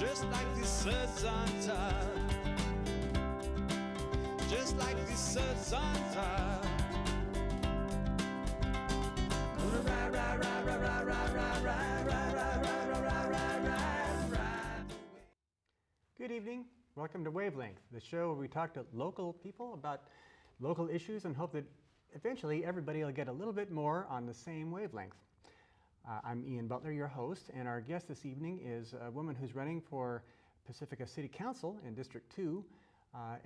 just like these suds on top, just like these suds on top. Gonna ride, ride, ride, ride, ride, ride, ride, ride, ride, ride, ride, ride, ride, ride away. Good evening. Welcome to Wavelength, the show where we talk to local people about local issues and hope that eventually everybody will get a little bit more on the same wavelength. I'm Ian Butler, your host, and our guest this evening is a woman who's running for Pacifica City Council in District 2. I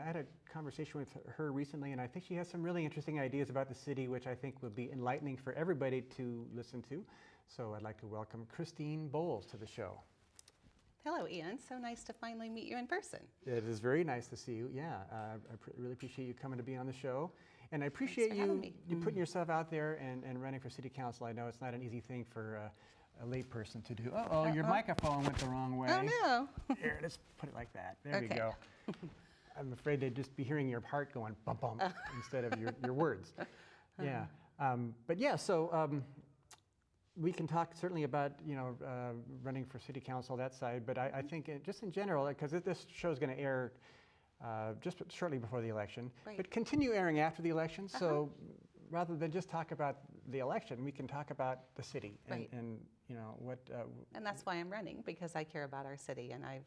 had a conversation with her recently, and I think she has some really interesting ideas about the city, which I think will be enlightening for everybody to listen to. So I'd like to welcome Christine Boles to the show. Hello, Ian. So nice to finally meet you in person. It is very nice to see you. Yeah, I really appreciate you coming to be on the show. And I appreciate you putting yourself out there and running for city council. I know it's not an easy thing for a lay person to do. Uh-oh, your microphone went the wrong way. Oh, no. Here, let's put it like that. There we go. I'm afraid they'd just be hearing your heart going bump, bump, instead of your words. Yeah. But yeah, so we can talk certainly about, running for city council, that side. But I think just in general, because this show is going to air just shortly before the election, right, but continue airing after the election. So rather than just talk about the election, we can talk about the city right, and what. And that's why I'm running, because I care about our city, and I've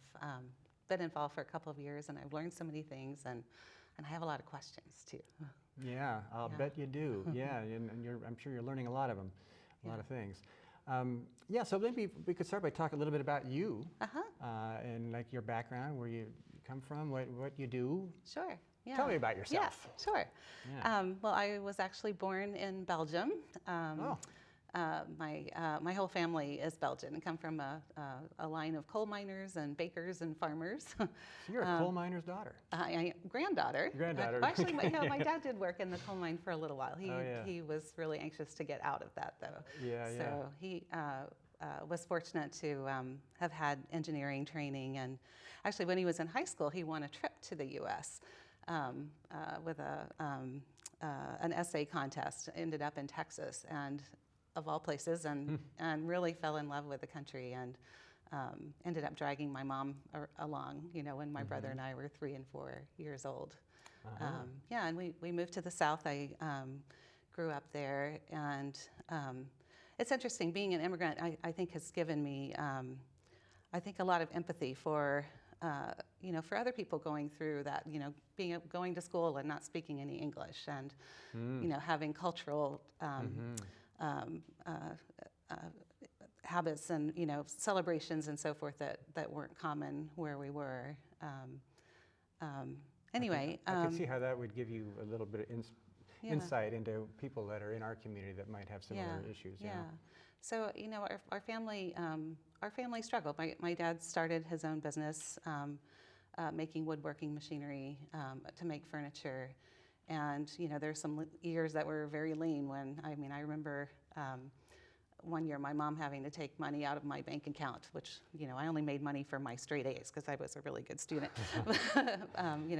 been involved for a couple of years, and I've learned so many things, and I have a lot of questions too. Yeah, I'll bet you do. Yeah, and I'm sure you're learning a lot of them, a lot of things. So maybe we could start by talking a little bit about you and like your background, where you come from, what you do. Sure. Yeah. Tell me about yourself. Yeah, sure. Yeah. Well, I was actually born in Belgium. My whole family is Belgian and come from a line of coal miners and bakers and farmers. So you're a coal miner's daughter. Granddaughter. Granddaughter. Actually, my dad did work in the coal mine for a little while. He was really anxious to get out of that, though. So he was fortunate to have had engineering training, and actually when he was in high school, he won a trip to the U.S. With an essay contest. Ended up in Texas, and of all places, and really fell in love with the country, and ended up dragging my mom along, when my brother and I were 3 and 4 years old. And we moved to the South. I grew up there, and it's interesting, being an immigrant, I think has given me, I think, a lot of empathy for for other people going through that, going to school and not speaking any English, and having cultural habits and celebrations and so forth that weren't common where we were. Anyway, I can see how that would give you a little bit of insight into people that are in our community that might have similar issues. Yeah. So our family struggled. My dad started his own business, making woodworking machinery to make furniture, and there's some years that were very lean. I remember one year my mom having to take money out of my bank account, which I only made money for my straight A's because I was a really good student,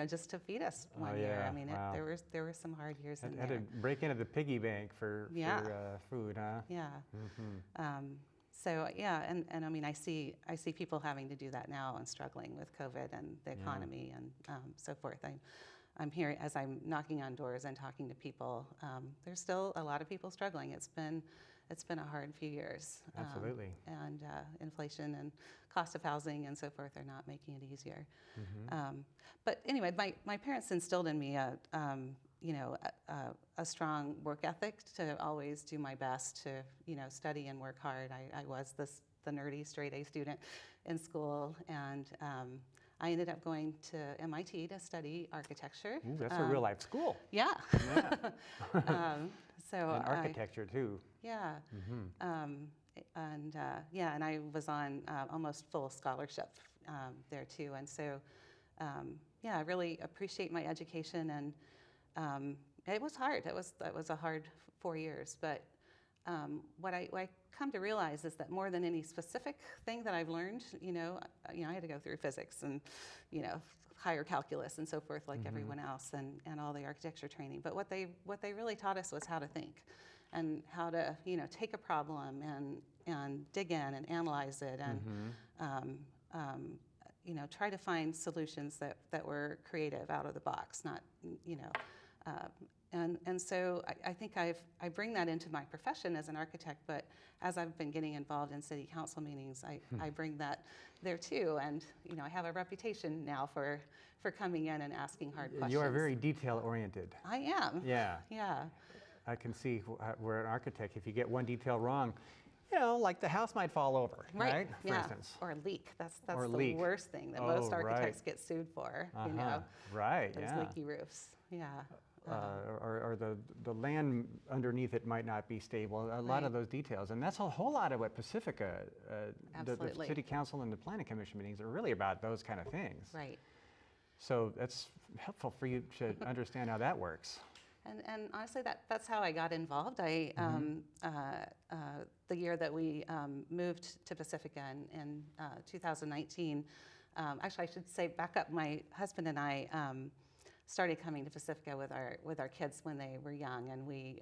just to feed us one year. Wow. There were some hard years in there. Had to break into the piggy bank for food, huh? Yeah. I see people having to do that now and struggling with COVID and the economy and so forth. I'm here as I'm knocking on doors and talking to people. There's still a lot of people struggling. It's been a hard few years. Absolutely. And inflation and cost of housing and so forth are not making it easier. But anyway, my parents instilled in me a strong work ethic to always do my best to study and work hard. I was the nerdy straight A student in school, and I ended up going to MIT to study architecture. Ooh, that's a real life school. Yeah. And architecture too. Yeah. And I was on almost full scholarship there too, and so I really appreciate my education, and it was hard. That was a hard 4 years, but what I come to realize is that more than any specific thing that I've learned, I had to go through physics and, higher calculus and so forth like everyone else, and all the architecture training. But what they really taught us was how to think, and how to, take a problem and dig in and analyze it and, try to find solutions that were creative, out of the box, not, and so I think I bring that into my profession as an architect, but as I've been getting involved in city council meetings, I bring that there too, and I have a reputation now for coming in and asking hard questions. You are very detail oriented. I am. Yeah. Yeah. I can see where an architect, if you get one detail wrong, like the house might fall over, right? For instance. Or leak. That's Or the leak. worst thing that Oh, most architects right. get sued for. Right. Those Yeah. leaky roofs. Yeah. Or the land underneath it might not be stable. A lot of those details, and that's a whole lot of what Pacifica, the City Council and the Planning Commission meetings are really about. Those kind of things. Right. So that's helpful for you to understand how that works. And honestly, that's how I got involved. The year that we moved to Pacifica in 2019, actually, I should say, back up, my husband and I started coming to Pacifica with our kids when they were young, and we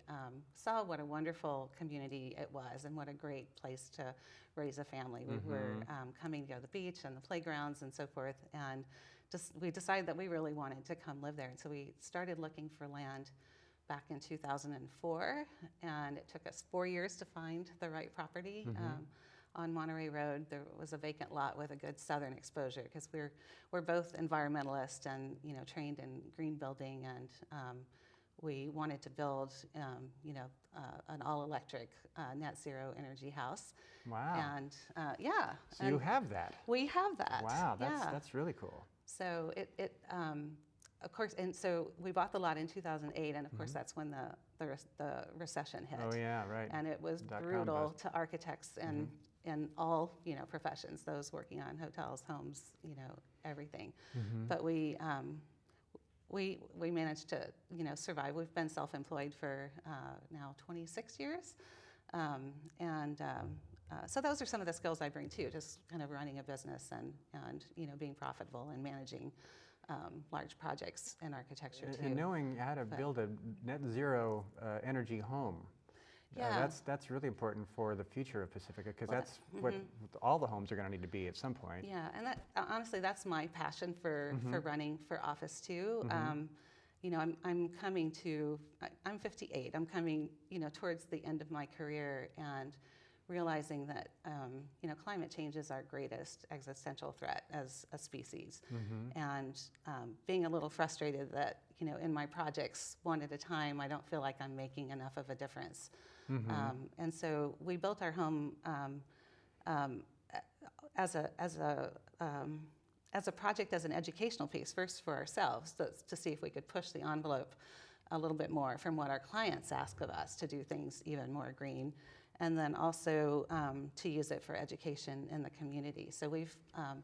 saw what a wonderful community it was and what a great place to raise a family. We were coming to go to the beach and the playgrounds and so forth, and we decided that we really wanted to come live there. And so we started looking for land back in 2004, and it took us 4 years to find the right property. On Monterey Road, there was a vacant lot with a good southern exposure, because we're both environmentalists and trained in green building, and we wanted to build an all-electric net zero energy house. Wow. And So you have that. We have that. Wow, that's really cool. So of course, and so we bought the lot in 2008, and of course that's when the recession hit. Oh yeah, right. And it was brutal to architects and in all professions, those working on hotels, homes, everything. But we managed to survive. We've been self-employed for now 26 years, so those are some of the skills I bring too, just kind of running a business and being profitable and managing large projects in architecture too. And knowing how to build a net zero energy home. Yeah. That's really important for the future of Pacifica, because that's what all the homes are going to need to be at some point. Yeah, and honestly, that's my passion for running for office too. I'm coming to, I'm 58. I'm coming, towards the end of my career, and realizing that climate change is our greatest existential threat as a species, and being a little frustrated that in my projects, one at a time, I don't feel like I'm making enough of a difference. And so we built our home as a project, as an educational piece, first for ourselves, to see if we could push the envelope a little bit more from what our clients ask of us, to do things even more green, and then also to use it for education in the community. So we've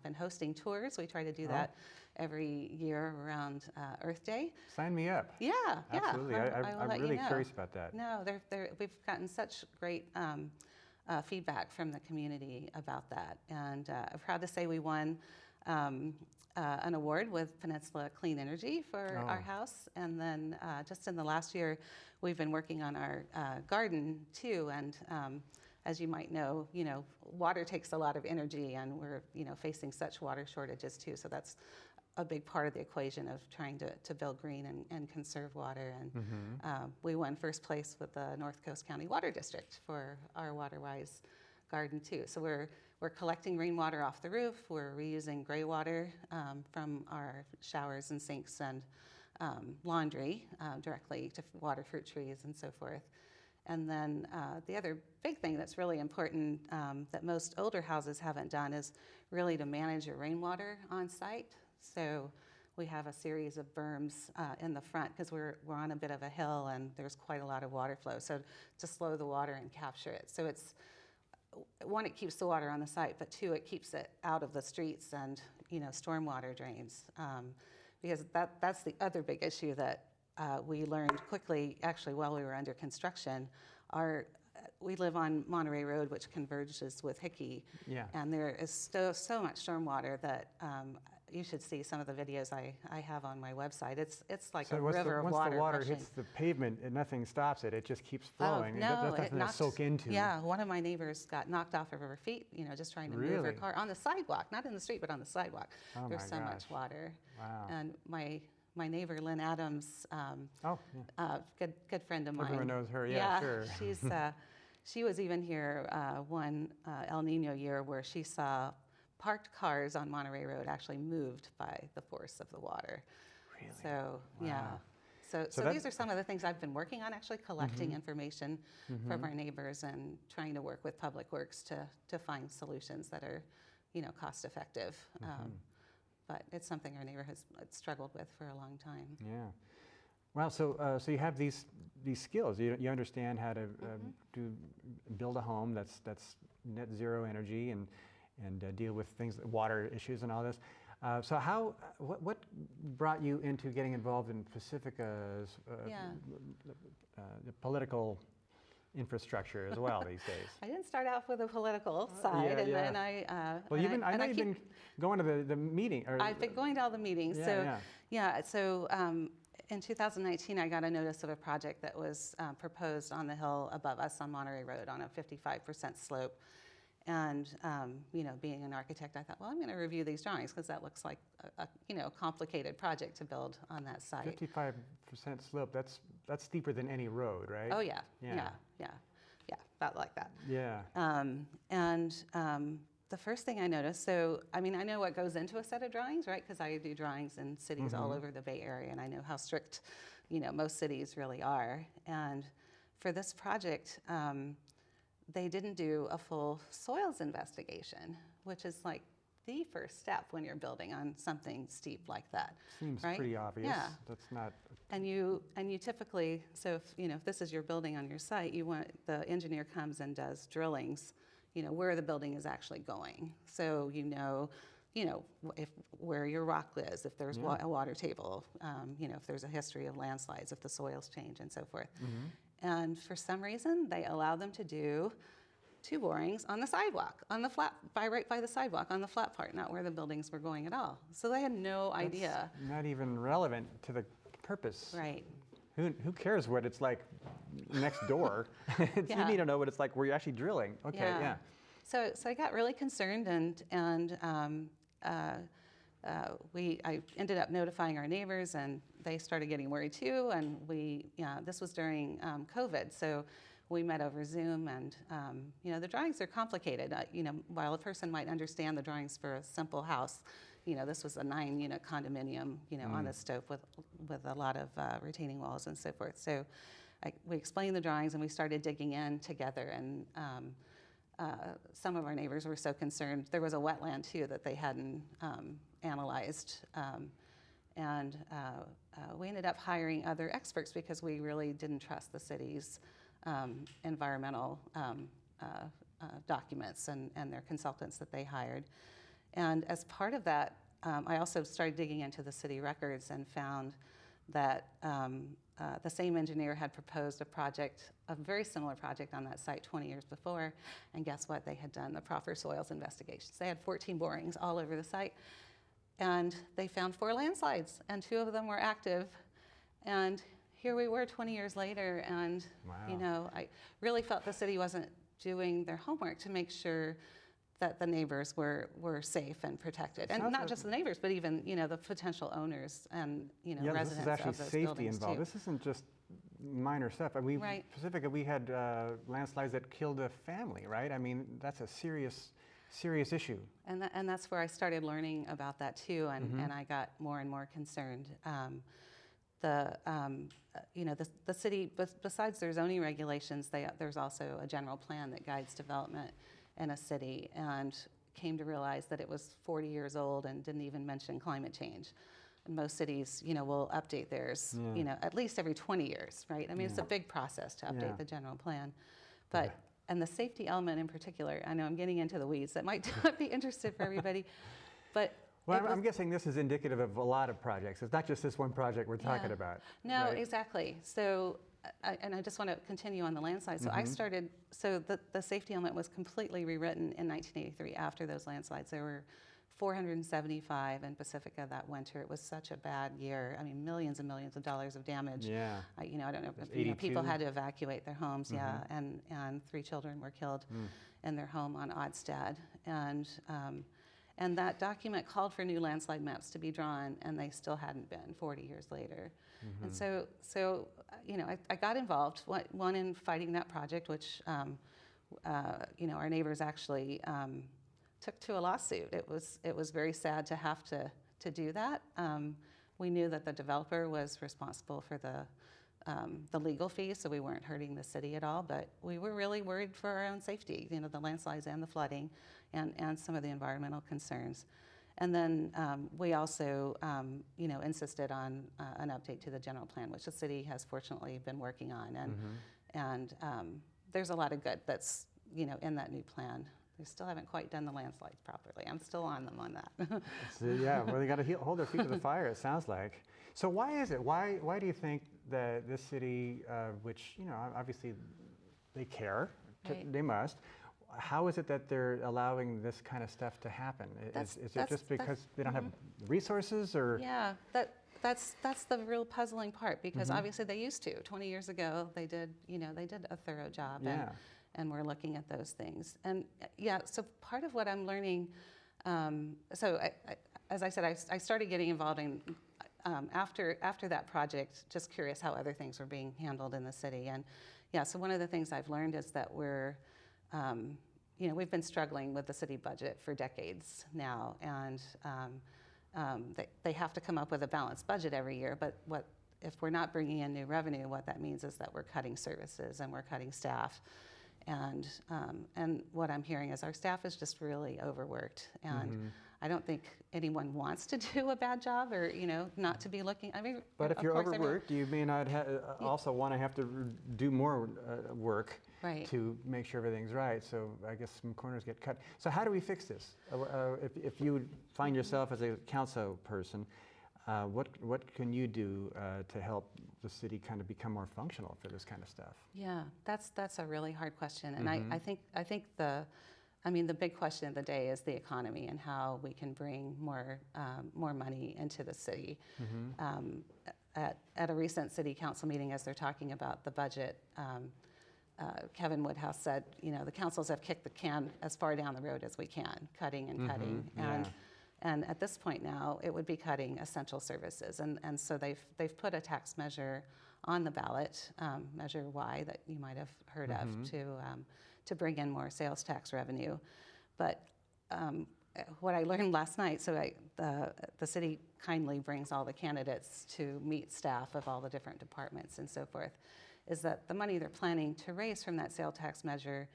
been hosting tours. We try to do that every year around Earth Day. Sign me up. Yeah, absolutely. I'm really curious about that. No, we've gotten such great feedback from the community about that, and I'm proud to say we won an award with Peninsula Clean Energy for our house, and then just in the last year, we've been working on our garden too, and as you might know, water takes a lot of energy, and we're facing such water shortages too, so that's a big part of the equation of trying to build green and conserve water. And we won first place with the North Coast County Water District for our WaterWise garden too. So we're collecting rainwater off the roof. We're reusing gray water from our showers and sinks and laundry directly to water fruit trees and so forth. And then the other big thing that's really important that most older houses haven't done is really to manage your rainwater on site. So we have a series of berms in the front, because we're on a bit of a hill and there's quite a lot of water flow. So to slow the water and capture it. So it's, one, it keeps the water on the site, but two, it keeps it out of the streets and stormwater drains. Because that's the other big issue that we learned quickly, actually, while we were under construction. We live on Monterey Road, which converges with Hickey, and there is so much stormwater that you should see some of the videos I have on my website. It's like so a river of water. Once the water rushing. hits the pavement, and nothing stops it. It just keeps flowing. Oh, no, That's nothing to soak into. Yeah, one of my neighbors got knocked off of her feet, just trying to move her car on the sidewalk, not in the street, but on the sidewalk. Oh, There's so my much gosh. water. Wow. And my neighbor, Lynn Adams, good friend of mine. Everyone knows her. Yeah, sure. She was even here one El Nino year where she saw parked cars on Monterey Road actually moved by the force of the water. Really? So, Wow. yeah. So these are some of the things I've been working on, actually collecting information from our neighbors and trying to work with Public Works to find solutions that are, cost effective. But it's something our neighbor has struggled with for a long time. Yeah. Well, so you have these skills. You understand how to build a home that's net zero energy and deal with things, water issues and all this. So what brought you into getting involved in Pacifica's the political infrastructure as well these days? I didn't start out with the political side, then I. Well, you've been going to the meeting. I've been going to all the meetings. So in 2019, I got a notice of a project that was proposed on the hill above us on Monterey Road on a 55% slope. And being an architect, I thought, well, I'm going to review these drawings because that looks like a complicated project to build on that site. 55% slope. That's steeper than any road, right? Oh yeah, about like that. Yeah. The first thing I noticed, so I know what goes into a set of drawings, right? Because I do drawings in cities all over the Bay Area, and I know how strict, most cities really are. And for this project, they didn't do a full soils investigation, which is like the first step when you're building on something steep like that. Seems right? pretty obvious. Yeah. That's not. And you typically, so if this is your building on your site, the engineer comes and does drillings, where the building is actually going. So where your rock is, if there's a water table, if there's a history of landslides, if the soils change, and so forth. And for some reason, they allow them to do 2 borings on the sidewalk, on the flat, right by the sidewalk, on the flat part, not where the buildings were going at all. So they had no idea. Not even relevant to the purpose. Right. Who cares what it's like next door? You need to know what it's like where you're actually drilling. Okay, yeah. So I got really concerned, and I ended up notifying our neighbors, and they started getting worried too. And this was during COVID, so we met over Zoom, and the drawings are complicated. While a person might understand the drawings for a simple house, this was a 9-unit condominium, on the slope with a lot of retaining walls and so forth. So we explained the drawings, and we started digging in together, and some of our neighbors were so concerned. There was a wetland too that they hadn't analyzed, and we ended up hiring other experts because we really didn't trust the city's environmental documents and their consultants that they hired. And as part of that, I also started digging into the city records and found that the same engineer had proposed a very similar project on that site 20 years before, and guess what? They had done the proper soils investigations. They had 14 borings all over the site, and they found 4 landslides, and 2 of them were active. And here we were 20 years later, and I really felt the city wasn't doing their homework to make sure that the neighbors were safe and protected, and not just the neighbors, but even the potential owners and residents this is actually of those safety buildings involved. too. This isn't just minor stuff. Pacifica, we had landslides that killed a family, right? That's a serious issue. And that's where I started learning about that too, and I got more and more concerned. The city, besides their zoning regulations, there's also a general plan that guides development in a city, and came to realize that it was 40 years old and didn't even mention climate change. And most cities, will update theirs, at least every 20 years, right? It's a big process to update the general plan. But, and the safety element in particular, I know I'm getting into the weeds, that might not be interesting for everybody, but well, I'm guessing this is indicative of a lot of projects. It's not just this one project we're talking about. No, right? Exactly. So, and I just want to continue on the landslide. So the safety element was completely rewritten in 1983 after those landslides. There were 475 in Pacifica that winter. It was such a bad year. I mean, millions and millions of dollars of damage. Yeah. I don't know if people had to evacuate their homes. Yeah, and 3 children were killed in their home on Odstad. And that document called for new landslide maps to be drawn, and they still hadn't been 40 years later. And so I got involved, one in fighting that project, which our neighbors actually took to a lawsuit. It was very sad to have to do that. We knew that the developer was responsible for the legal fees, so we weren't hurting the city at all, but we were really worried for our own safety, the landslides and the flooding and some of the environmental concerns. And then we also, insisted on an update to the general plan, which the city has fortunately been working on. And there's a lot of good that's, in that new plan. They still haven't quite done the landslides properly. I'm still on them on that. So, yeah, well, they got to hold their feet to the fire, it sounds like. So why is it? Why do you think that this city, which, obviously they care, Right. They must, how is it that they're allowing this kind of stuff to happen? Is it just because they don't have resources, or? Yeah, that's the real puzzling part, because obviously they used to. 20 years ago, they did a thorough job. Yeah. And we're looking at those things. And so part of what I'm learning, as I said, I started getting involved in, after that project, just curious how other things were being handled in the city. And so one of the things I've learned is that we've been struggling with the city budget for decades now. And they have to come up with a balanced budget every year, but if we're not bringing in new revenue, what that means is that we're cutting services and we're cutting staff. And what I'm hearing is our staff is just really overworked, and I don't think anyone wants to do a bad job, or not to be looking. I mean, but if you're overworked, you may not also want to have to do more work, right, to make sure everything's right. So I guess some corners get cut. So how do we fix this? If you find yourself as a council person, what can you do to help the city kind of become more functional for this kind of stuff? Yeah, that's a really hard question, and I think the big question of the day is the economy and how we can bring more money into the city. At a recent city council meeting, as they're talking about the budget, Kevin Woodhouse said, the councils have kicked the can as far down the road as we can, cutting and cutting. And at this point now, it would be cutting essential services. And so they've put a tax measure on the ballot, Measure Y, that you might have heard of, to bring in more sales tax revenue. But what I learned last night, the city kindly brings all the candidates to meet staff of all the different departments and so forth, is that the money they're planning to raise from that sales tax measure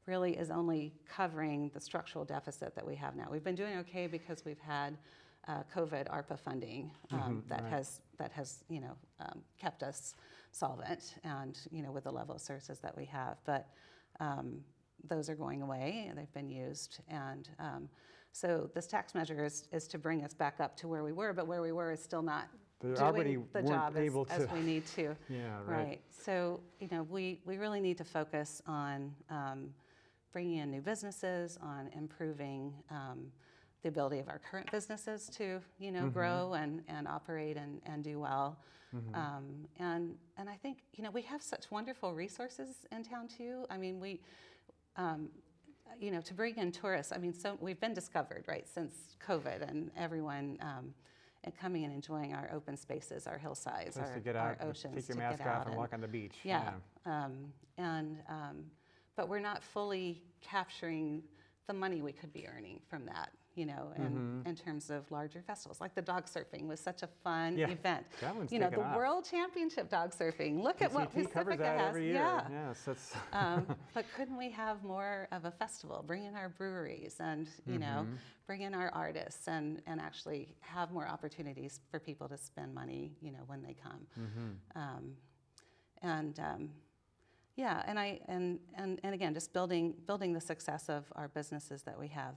really is only covering the structural deficit that we have now. We've been doing okay because we've had COVID ARPA funding that has kept us solvent, and with the level of services that we have. But those are going away, and they've been used. And so this tax measure is to bring us back up to where we were, but where we were is still not doing the job as we need to. Yeah, right. So we really need to focus on bringing in new businesses, on improving the ability of our current businesses to grow and operate and do well. And I think we have such wonderful resources in town too. I mean, we to bring in tourists. I mean, so we've been discovered, right, since COVID, and everyone and coming and enjoying our open spaces, our hillsides, our oceans. Take your mask off and walk on the beach. Yeah. But we're not fully capturing the money we could be earning from that, in terms of larger festivals. Like the dog surfing was such a fun event. That one's the off. World Championship dog surfing. Look at what Pacifica covers that has. every year. Yeah. Yes, that's but couldn't we have more of a festival? Bring in our breweries and bring in our artists and actually have more opportunities for people to spend money, when they come. And again, just building the success of our businesses that we have.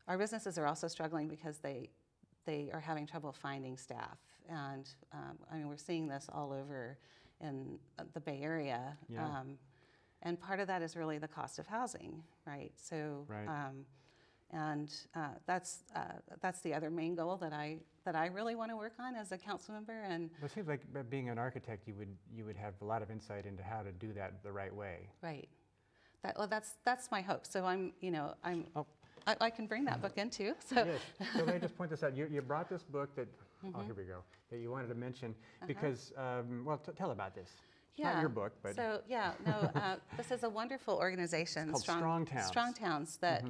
Our businesses are also struggling because they are having trouble finding staff, and we're seeing this all over in the Bay Area. Yeah. And part of that is really the cost of housing, right? So, And that's the other main goal that I really want to work on as a council member. And well, it seems like being an architect, you would have a lot of insight into how to do that the right way. Right. That's my hope. So I can bring that book in too. So. Yes. So let me just point this out. You brought this book that, oh, here we go, that you wanted to mention because, well, tell about this. Yeah. Not your book, but. So, yeah, no, this is a wonderful organization, it's called Strong Towns. Strong Towns, that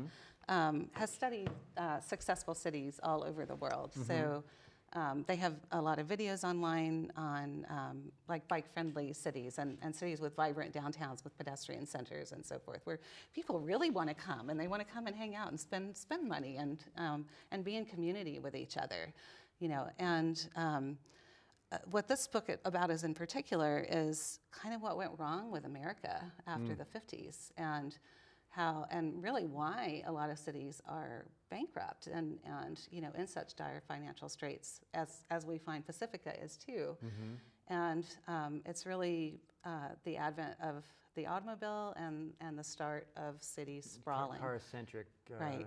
has studied successful cities all over the world. So they have a lot of videos online on like bike-friendly cities and cities with vibrant downtowns with pedestrian centers and so forth, where people really want to come and they want to come and hang out and spend money and be in community with each other, you know. And what this book about is in particular is kind of what went wrong with America after the 50s and how and really why a lot of cities are bankrupt and you know in such dire financial straits as we find Pacifica is too. And it's really the advent of the automobile and the start of cities sprawling. Car-centric design.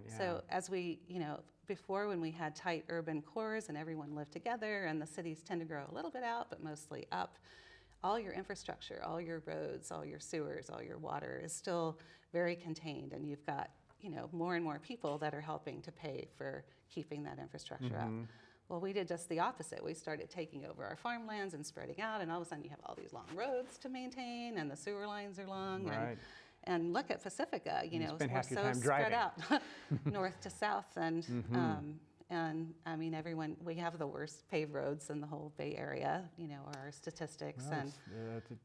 Yeah. So as we, you know, before when we had tight urban cores and everyone lived together and the cities tend to grow a little bit out but mostly up, all your infrastructure, all your roads, all your sewers, all your water is still very contained, and you've got, you know, more and more people that are helping to pay for keeping that infrastructure up. Well, we did just the opposite. We started taking over our farmlands and spreading out, and all of a sudden you have all these long roads to maintain, and the sewer lines are long. Right. And look at Pacifica, you know, spend we're half your so time spread driving. out, north to south, and I mean, we have the worst paved roads in the whole Bay Area, you know, are our statistics. Well, and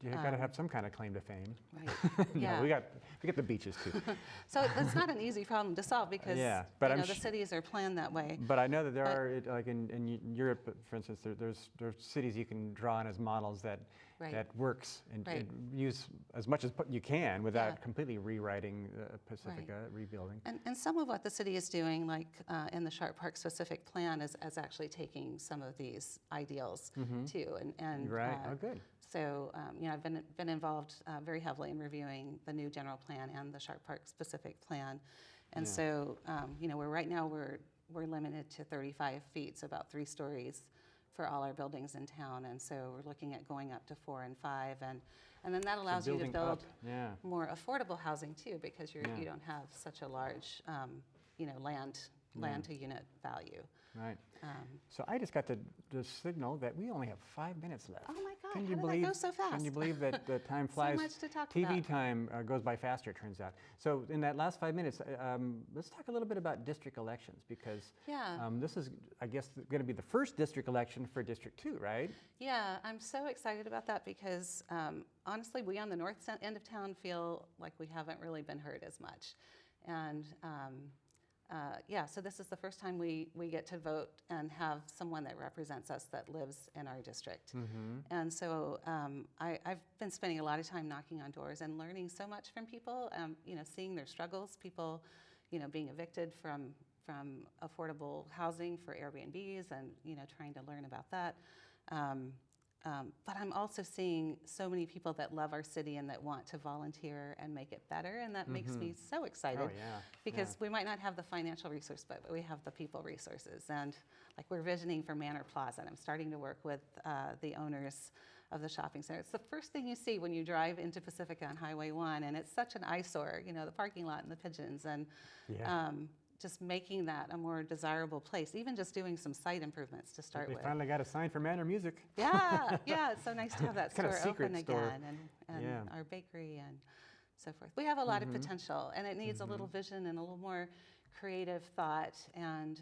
you got to have some kind of claim to fame. Right. Yeah. No, we got the beaches too. So it's not an easy problem to solve because but you know, the cities are planned that way. But I know that there are, like in Europe, for instance, there's cities you can draw on as models that works and use as much as you can without completely rewriting Pacifica, rebuilding. And some of what the city is doing, like in the Sharp Park specific plan, is actually taking some of these ideals too. And right. Oh, good. So you know, I've been involved very heavily in reviewing the new general plan and the Sharp Park specific plan, and so you know, right now we're limited to 35 feet, so about 3 stories for all our buildings in town, and so we're looking at going up to 4 and 5, and then that allows you to build more affordable housing too, because you don't have such a large you know, land to unit value. Right. So I just got the signal that we only have 5 minutes left. Oh my God! Can How you did believe? that go so fast? Can you believe that the time flies? So much to talk TV about. time goes by faster, it turns out. So in that last 5 minutes, let's talk a little bit about district elections, because this is, I guess, going to be the first district election for District 2, right? Yeah, I'm so excited about that because honestly, we on the north end of town feel like we haven't really been heard as much, and so this is the first time we get to vote and have someone that represents us that lives in our district. And so I've been spending a lot of time knocking on doors and learning so much from people, you know, seeing their struggles, people, you know, being evicted from affordable housing for Airbnbs and, you know, trying to learn about that. But I'm also seeing so many people that love our city and that want to volunteer and make it better, and that makes me so excited because we might not have the financial resource, but we have the people resources. And like we're visioning for Manor Plaza, and I'm starting to work with the owners of the shopping center. It's the first thing you see when you drive into Pacifica on Highway 1, and it's such an eyesore, you know, the parking lot and the pigeons, and just making that a more desirable place, even just doing some site improvements to start with. They finally got a sign for Manor Music. Yeah, it's so nice to have that It's store open store. again, and our bakery and so forth. We have a lot of potential, and it needs a little vision and a little more creative thought, and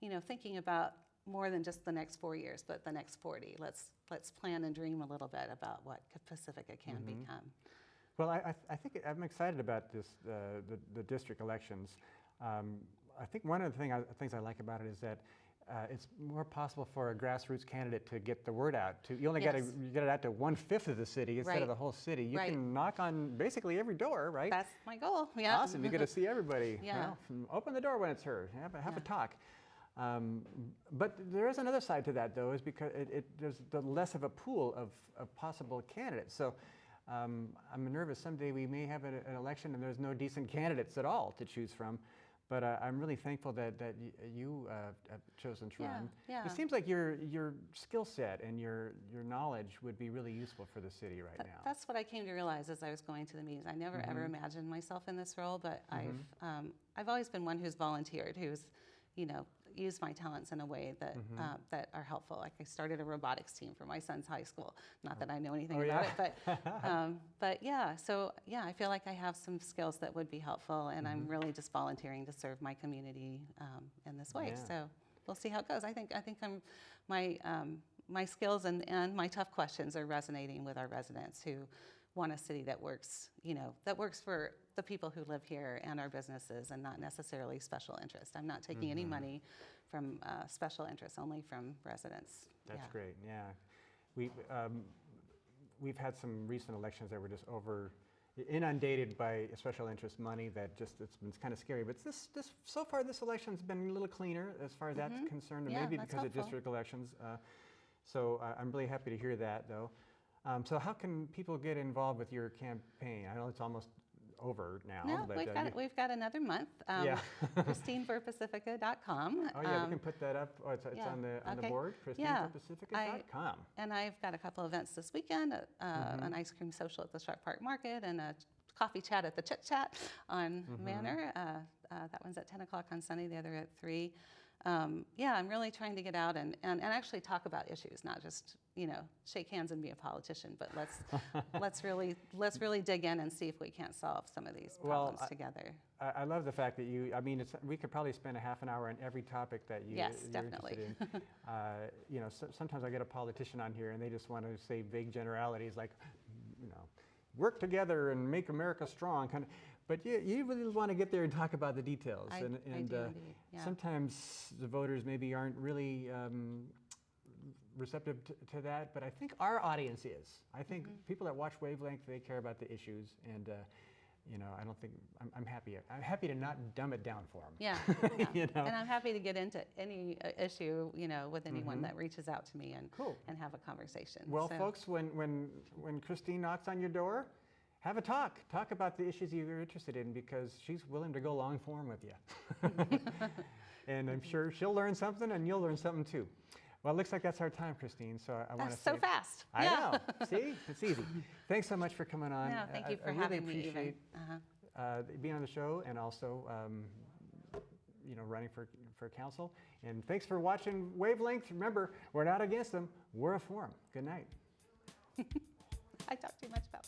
you know, thinking about more than just the next 4 years, but the next 40. Let's plan and dream a little bit about what Pacifica can become. Well, I think I'm excited about this the district elections. I think one of the things I like about it is that it's more possible for a grassroots candidate to get the word out. You only got to get it out to 1/5 of the city instead of the whole city. You can knock on basically every door, right? That's my goal. Yeah. Awesome. You get to see everybody. Yeah. Well, open the door when it's heard. Have a talk. But there is another side to that, though, is because there's the less of a pool of possible candidates. So I'm nervous someday we may have an election and there's no decent candidates at all to choose from. But I'm really thankful that you have chosen to run. Yeah. It seems like your skill set and your knowledge would be really useful for the city right now. That's what I came to realize as I was going to the meetings. I never ever imagined myself in this role, but I've always been one who's volunteered, who's used my talents in a way that that are helpful. Like I started a robotics team for my son's high school. Not that I know anything about it, but yeah. So yeah, I feel like I have some skills that would be helpful, and I'm really just volunteering to serve my community in this way. Yeah. So we'll see how it goes. I think my skills and my tough questions are resonating with our residents who want a city that works, that works for the people who live here and our businesses, and not necessarily special interest. I'm not taking any money from special interests, only from residents. That's great. Yeah, we've had some recent elections that were just inundated by special interest money that it's been kind of scary. But so far this election's been a little cleaner as far as that's concerned, and maybe because of district elections. So I'm really happy to hear that, though. So how can people get involved with your campaign? I know it's almost over now. No, but we've got another month. ChristineForPacifica.com. Oh yeah, we can put that up. Oh, it's on the board. ChristineForPacifica.com. And I've got a couple events this weekend: an ice cream social at the Sharp Park Market, and a coffee chat at the Chit Chat on Manor. That one's at 10 o'clock on Sunday. The other at 3. I'm really trying to get out and actually talk about issues, not just shake hands and be a politician, but let's really dig in and see if we can't solve some of these problems together. I love the fact that we could probably spend a half an hour on every topic that you're definitely. interested in. Sometimes I get a politician on here and they just want to say vague generalities like, work together and make America strong, kind of. But you really want to get there and talk about the details. I do indeed. Yeah. Sometimes the voters maybe aren't really receptive to that, but I think our audience is. I think people that watch Wavelength, they care about the issues, and I don't think I'm happy. I'm happy to not dumb it down for them. Yeah. And I'm happy to get into any issue, with anyone that reaches out to me and have a conversation. Well, folks, when Christine knocks on your door, have a talk. Talk about the issues you're interested in, because she's willing to go long form with you. And I'm sure she'll learn something and you'll learn something too. Well, it looks like that's our time, Christine. So I want to say... so fast. I know. See? It's easy. Thanks so much for coming on. No, thank you for having me. I really appreciate being on the show, and also running for council. And thanks for watching Wavelength. Remember, we're not against them. We're a forum. Good night. I talk too much about